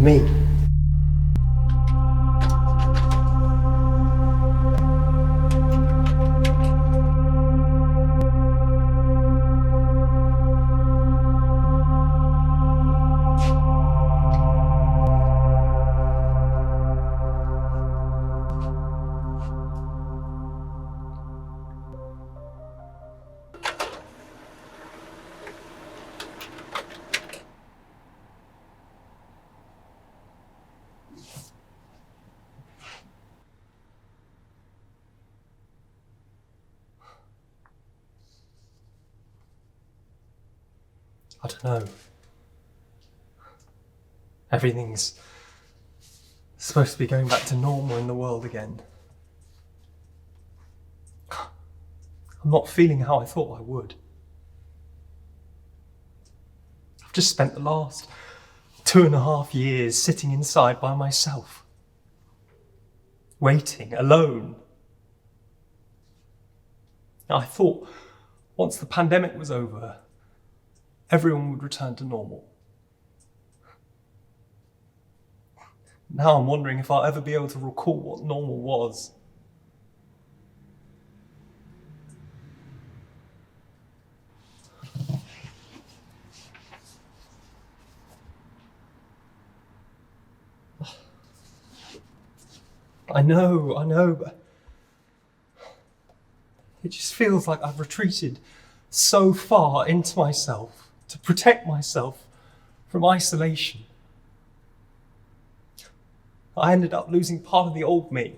me. I don't know. Everything's supposed to be going back to normal in the world again. I'm not feeling how I thought I would. I've just spent the last 2.5 years sitting inside by myself, waiting, alone. I thought once the pandemic was over, everyone would return to normal. Now I'm wondering if I'll ever be able to recall what normal was. I know, but it just feels like I've retreated so far into myself to protect myself from isolation. I ended up losing part of the old me.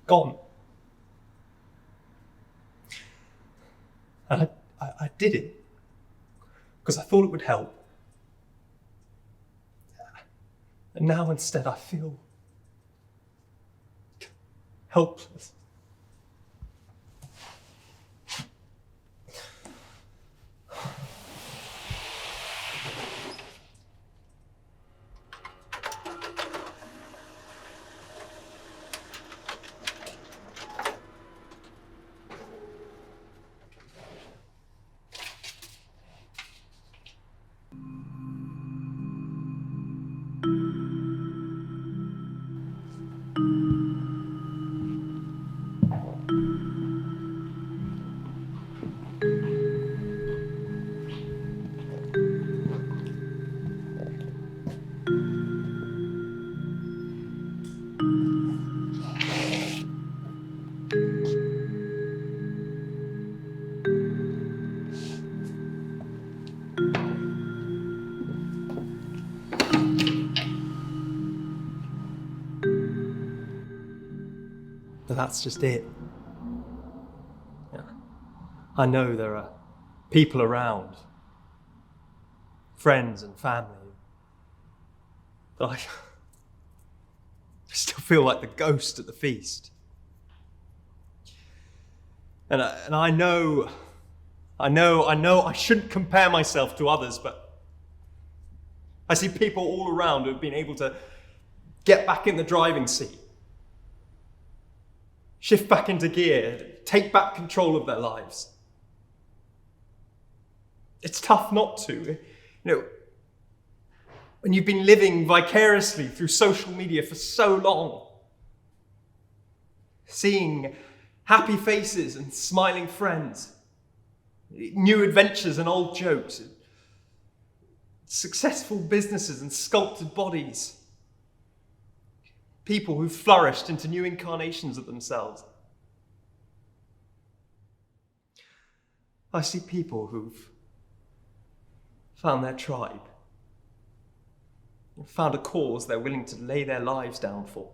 Gone. And I did it because I thought it would help. And now instead I feel helpless. But that's just it. Yeah. I know there are people around, friends and family, but I still feel like the ghost at the feast. And I know I shouldn't compare myself to others, but I see people all around who have been able to get back in the driving seat, shift back into gear, take back control of their lives. It's tough not to. When you've been living vicariously through social media for so long, seeing happy faces and smiling friends, new adventures and old jokes, successful businesses and sculpted bodies, people who've flourished into new incarnations of themselves. I see people who've found their tribe, found a cause they're willing to lay their lives down for.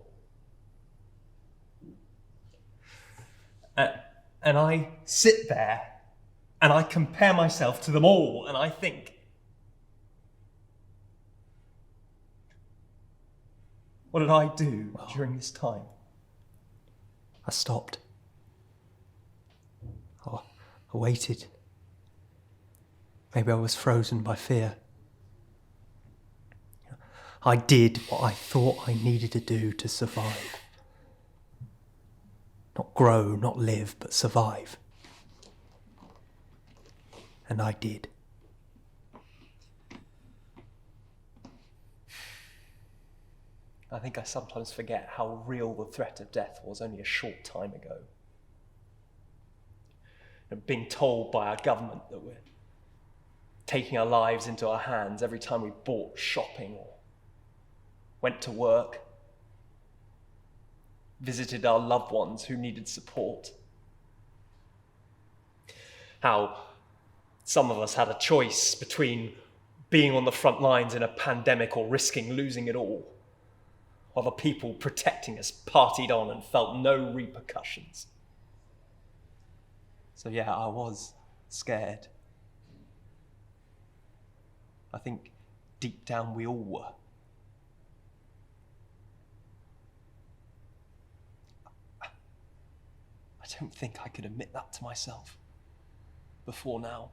And I sit there and I compare myself to them all, and I think, what did I do during this time? I stopped. I waited. Maybe I was frozen by fear. I did what I thought I needed to do to survive. Not grow, not live, but survive. And I did. I think I sometimes forget how real the threat of death was only a short time ago. And being told by our government that we're taking our lives into our hands every time we bought shopping or went to work, visited our loved ones who needed support. How some of us had a choice between being on the front lines in a pandemic or risking losing it all, while the people protecting us partied on and felt no repercussions. So yeah, I was scared. I think deep down we all were. I don't think I could admit that to myself before now.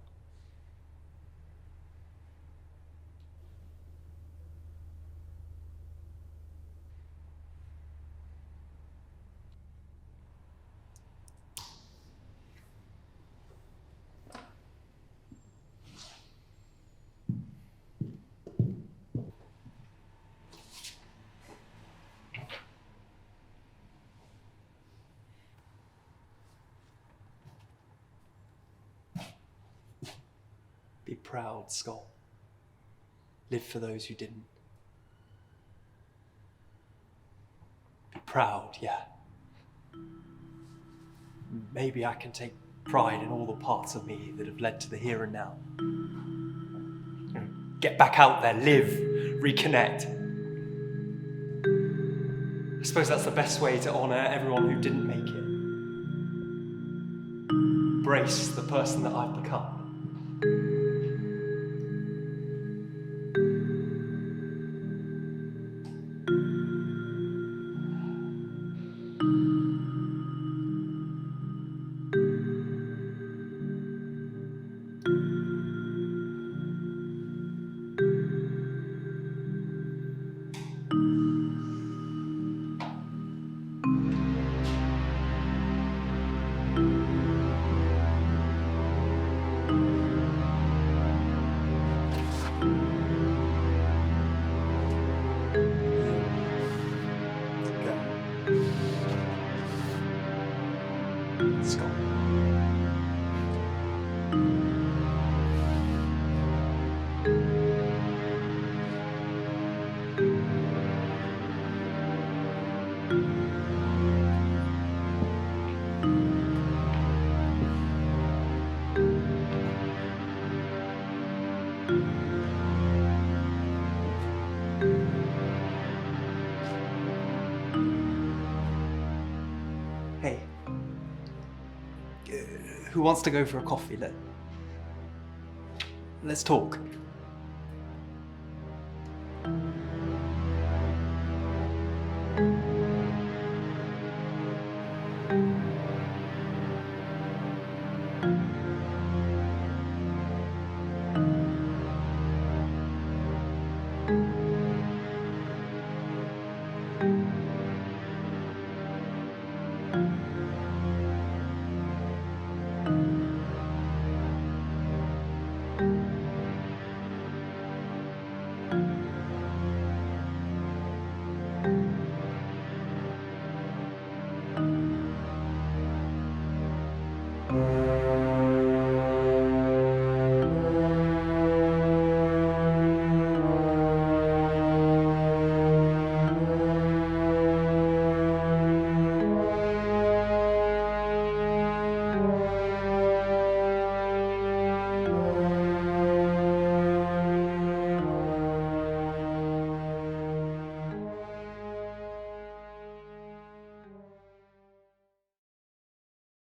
Be proud, Scott. Live for those who didn't. Be proud, yeah. Maybe I can take pride in all the parts of me that have led to the here and now. Get back out there, live, reconnect. I suppose that's the best way to honour everyone who didn't make it. Embrace the person that I've become. Scott. Hey, who wants to go for a coffee? Let's talk.